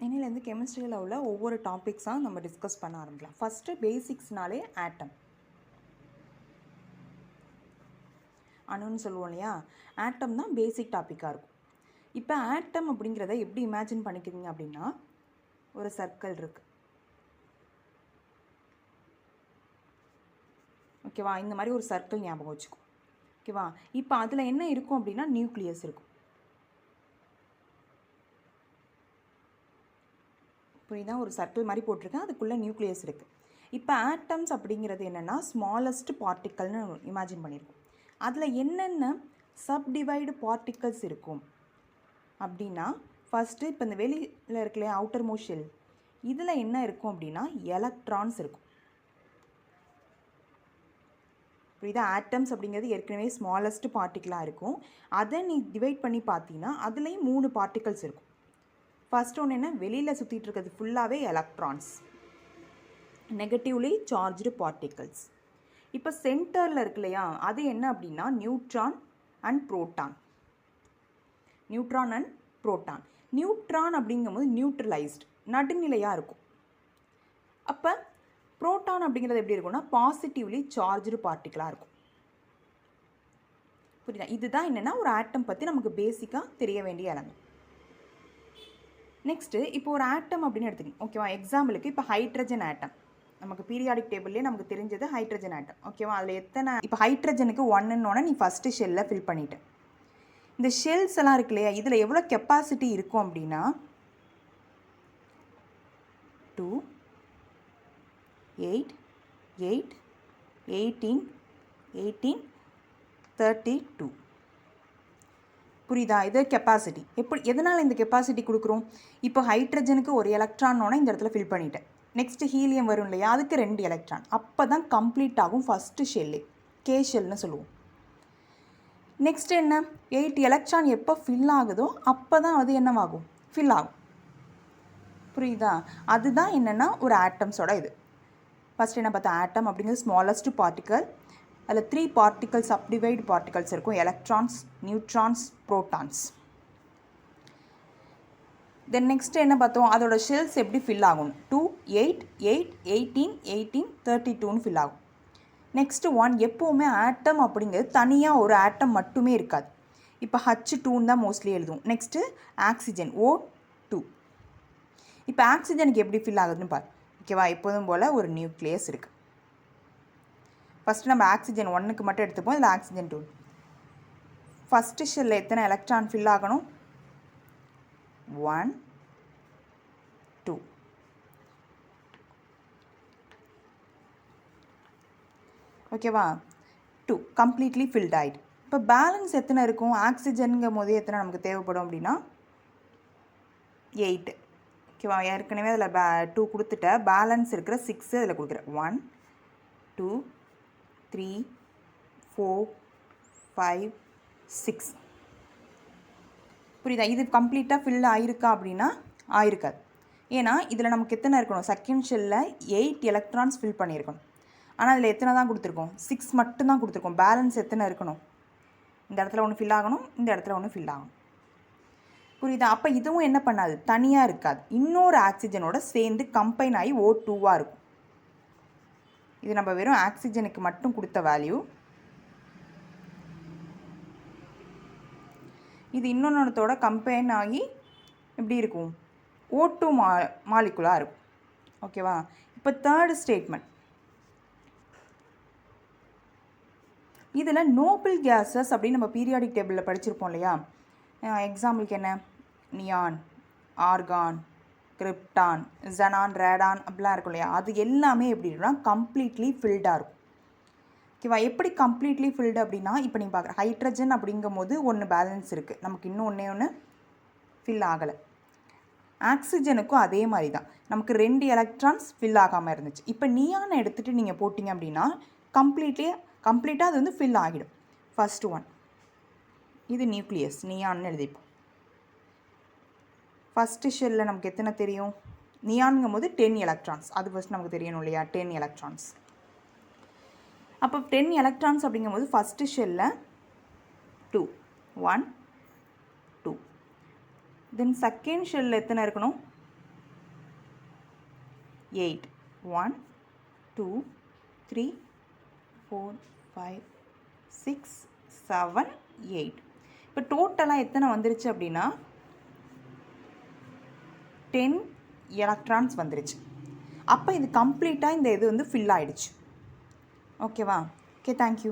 இன்னிலேருந்து கெமிஸ்ட்ரியில் உள்ள ஒவ்வொரு டாபிக்ஸாக நம்ம டிஸ்கஸ் பண்ண ஆரம்பிக்கலாம். ஃபஸ்ட்டு பேசிக்ஸ்னாலே ஆட்டம் அணுன்னு சொல்லுவோம் இல்லையா, ஆட்டம் தான் பேசிக் டாப்பிக்காக இருக்கும். இப்போ ஆட்டம் அப்படிங்கிறத எப்படி இமேஜின் பண்ணிக்கிறீங்க அப்படின்னா, ஒரு சர்க்கிள் இருக்குது, ஓகேவா? இந்த மாதிரி ஒரு சர்க்கிள் ஞாபகம் வச்சுக்கும், ஓகேவா? இப்போ அதில் என்ன இருக்கும் அப்படின்னா நியூக்ளியஸ் இருக்கும். புரியுதா? ஒரு சர்க்கிள் மாதிரி போட்டிருக்கேன், அதுக்குள்ளே நியூக்ளியஸ் இருக்குது. இப்போ ஆட்டம்ஸ் அப்படிங்கிறது என்னென்னா ஸ்மாலஸ்ட் பார்ட்டிக்கல்னு இமேஜின் பண்ணியிருக்கோம். அதில் என்னென்ன சப்டிவைடு பார்ட்டிகல்ஸ் இருக்கும் அப்படின்னா, ஃபஸ்ட்டு இப்போ இந்த வெளியில் இருக்கலையே அவுட்டர் மோஸ்ட் ஷெல், இதில் என்ன இருக்கும் அப்படின்னா எலக்ட்ரான்ஸ் இருக்கும். புரியுதா? ஆட்டம்ஸ் அப்படிங்கிறது ஏற்கனவே ஸ்மாலஸ்ட் பார்ட்டிக்கலாக இருக்கும். அதை நீ டிவைட் பண்ணி பார்த்தீங்கன்னா அதுலேயும் 3 பார்ட்டிகல்ஸ் இருக்கும். ஃபர்ஸ்ட் ஒன்று என்ன, வெளியில் சுற்றிட்டு இருக்கிறது ஃபுல்லாகவே எலக்ட்ரான்ஸ், நெகட்டிவ்லி சார்ஜ்டு பார்ட்டிகல்ஸ். இப்போ சென்டரில் இருக்கு இல்லையா, அது என்ன அப்படின்னா neutron and proton. Neutron and proton. Neutron அப்படிங்கும்போது நியூட்ரலைஸ்டு, நடுநிலையாக இருக்கும். அப்போ புரோட்டான் அப்படிங்கிறது எப்படி இருக்கும்னா பாசிட்டிவ்லி சார்ஜ்டு பார்ட்டிக்கலாக இருக்கும். புரியுதா? இதுதான் என்னென்னா ஒரு ஆட்டம் பற்றி நமக்கு பேசிக்காக தெரிய வேண்டிய எலமெண்ட். நெக்ஸ்ட்டு இப்போ ஒரு ஆட்டம் அப்படின்னு எடுத்துக்கணும், ஓகேவா? எக்ஸாம்பிளுக்கு இப்போ ஹைட்ரஜன் ஆட்டம், நமக்கு பீரியாடிக் டேபிள்லேயே நமக்கு தெரிஞ்சது ஹைட்ரஜன் ஆட்டம், ஓகேவா? அதில் எத்தனை, இப்போ ஹைட்ரஜனுக்கு 1ன்னு நீ ஃபஸ்ட்டு ஷெல்லில் ஃபில் பண்ணிவிட்டு, இந்த ஷெல்ஸ் எல்லாம் இருக்கு இல்லையா, இதில் எவ்வளோ கெப்பாசிட்டி இருக்கும் அப்படின்னா 2, 8, 8, 18, 18, 32. புரியுதா? இது கெப்பாசிட்டி. எப்படி, எதனால் இந்த கெப்பாசிட்டி கொடுக்குறோம்? இப்போ ஹைட்ரஜனுக்கு ஒரு எலக்ட்ரானோட இந்த இடத்துல ஃபில் பண்ணிட்டேன். நெக்ஸ்ட்டு ஹீலியம் வரும் இல்லையா, அதுக்கு 2 எலக்ட்ரான். அப்போ தான் கம்ப்ளீட் ஆகும் ஃபஸ்ட்டு ஷெல்லு, கே ஷெல்னு சொல்லுவோம். நெக்ஸ்ட் என்ன, 8 எலக்ட்ரான் எப்போ ஃபில் ஆகுதோ அப்போ தான் அது என்னவாகும், ஃபில் ஆகும். புரியுதா? அதுதான் என்னென்னா ஒரு ஆட்டம்ஸோட இது. ஃபஸ்ட் என்ன பார்த்தா, ஆட்டம் அப்படிங்கிறது ஸ்மாலஸ்ட் பார்ட்டிக்கல். அதில் 3 பார்ட்டிகல் சப்டிவைடு பார்ட்டிகல்ஸ் இருக்கும், electrons, neutrons, protons. Then next என்ன பார்த்தோம், அதோட ஷெல்ஸ் எப்படி ஃபில் ஆகும், 2, 8, 8, 18, 18, 32ன்னு ஃபில் ஆகும். நெக்ஸ்ட்டு 1, எப்போவுமே ஆட்டம் அப்படிங்கிறது தனியாக ஒரு ஆட்டம் மட்டுமே இருக்காது. இப்போ H2ன்னு தான் மோஸ்ட்லி எழுதுவோம். Next oxygen O2. இப்போ ஆக்சிஜனுக்கு எப்படி ஃபில் ஆகுதுன்னு பாரு, ஓகேவா? எப்போதும் போல் ஒரு நியூக்ளியஸ் இருக்குது. ஃபஸ்ட்டு நம்ம ஆக்சிஜன் 1க்கு மட்டும் எடுத்துப்போம், இதில் ஆக்சிஜன் 2. ஃபஸ்ட்டு ஷெல்லில் எத்தனை எலக்ட்ரான் ஃபில் ஆகணும், 1, 2. ஓகேவா? 2 கம்ப்ளீட்லி ஃபில்ட் ஆகிடு. இப்போ பேலன்ஸ் எத்தனை இருக்கும், ஆக்சிஜனுங்கும் போது எத்தனை நமக்கு தேவைப்படும் அப்படின்னா 8. ஓகேவா? ஏற்கனவே அதில் 2 கொடுத்துட்ட, பேலன்ஸ் இருக்கிற 6 அதில் கொடுக்குறேன். 1, 2, 3, 4, 5, 6. புரியுதா? இது கம்ப்ளீட்டாக ஃபில் ஆகிருக்கா அப்படின்னா ஆயிருக்காது. ஏன்னா இதில் நமக்கு எத்தனை இருக்கணும், செகண்ட் ஷெல்லில் 8 எலக்ட்ரான்ஸ் ஃபில் பண்ணியிருக்கணும். ஆனால் அதில் எத்தனை தான் கொடுத்துருக்கோம், 6 மட்டும்தான் கொடுத்துருக்கோம். பேலன்ஸ் எத்தனை இருக்கணும், இந்த இடத்துல ஒன்று ஃபில் ஆகணும், இந்த இடத்துல ஒன்று ஃபில் ஆகணும். புரியுதா? அப்போ இதுவும் என்ன பண்ணாது, தனியாக இருக்காது, இன்னொரு ஆக்சிஜனோட சேர்ந்து கம்பைன் ஆகி O2வாக இருக்கும். இது நம்ம வெறும் ஆக்சிஜனுக்கு மட்டும் கொடுத்த வேல்யூ. இது இன்னொன்றத்தோட கம்பைன் ஆகி எப்படி இருக்கும், O2 மாலிகுலாக இருக்கும். ஓகேவா? இப்போ தேர்ட் ஸ்டேட்மெண்ட், இதில் நோபல் கேஸஸ் அப்படின்னு நம்ம பீரியாடிக் டேபிளில் படிச்சிருப்போம் இல்லையா. எக்ஸாம்பிளுக்கு என்ன, neon, argon, krypton, xenon, Radon அப்படிலாம் இருக்கும் இல்லையா, அது எல்லாமே எப்படி இருக்குன்னா கம்ப்ளீட்லி ஃபில்டாக இருக்கும். ஓகேவா? எப்படி கம்ப்ளீட்லி ஃபில்டு அப்படின்னா, இப்போ நீங்கள் பார்க்குற ஹைட்ரஜன் அப்படிங்கும் போது ஒன்று பேலன்ஸ் இருக்குது, நமக்கு இன்னும் ஒன்று ஃபில் ஆகலை. ஆக்சிஜனுக்கும் அதே மாதிரி தான், நமக்கு 2 எலக்ட்ரான்ஸ் ஃபில் ஆகாமல் இருந்துச்சு. இப்போ நியானை எடுத்துகிட்டு நீங்கள் போட்டிங்க அப்படின்னா கம்ப்ளீட்டாக அது வந்து ஃபில் ஆகிடும். ஃபஸ்ட்டு 1, இது நியூக்ளியஸ், நியான்னு எழுதிப்போம். ஃபஸ்ட்டு ஷெல்லில் நமக்கு எத்தனை தெரியும், நியான்ங்கும் போது 10 எலக்ட்ரான்ஸ், அது ஃபஸ்ட் நமக்கு தெரியணும் இல்லையா, 10 எலக்ட்ரான்ஸ். அப்போ 10 எலக்ட்ரான்ஸ் அப்படிங்கும்போது ஃபஸ்ட்டு ஷெல்லில் 2, 1, 2. தென் செகண்ட் ஷெல்லில் எத்தனை இருக்கணும், 8. 1 2 3 4 5 6 7 8. இப்போ டோட்டலாக எத்தனை வந்துருச்சு அப்படின்னா 10 எலக்ட்ரான்ஸ் வந்துருச்சு. அப்போ இது கம்ப்ளீட்டாக இந்த இது வந்து ஃபில் ஆகிடுச்சு. ஓகேவா? Okay, thank you.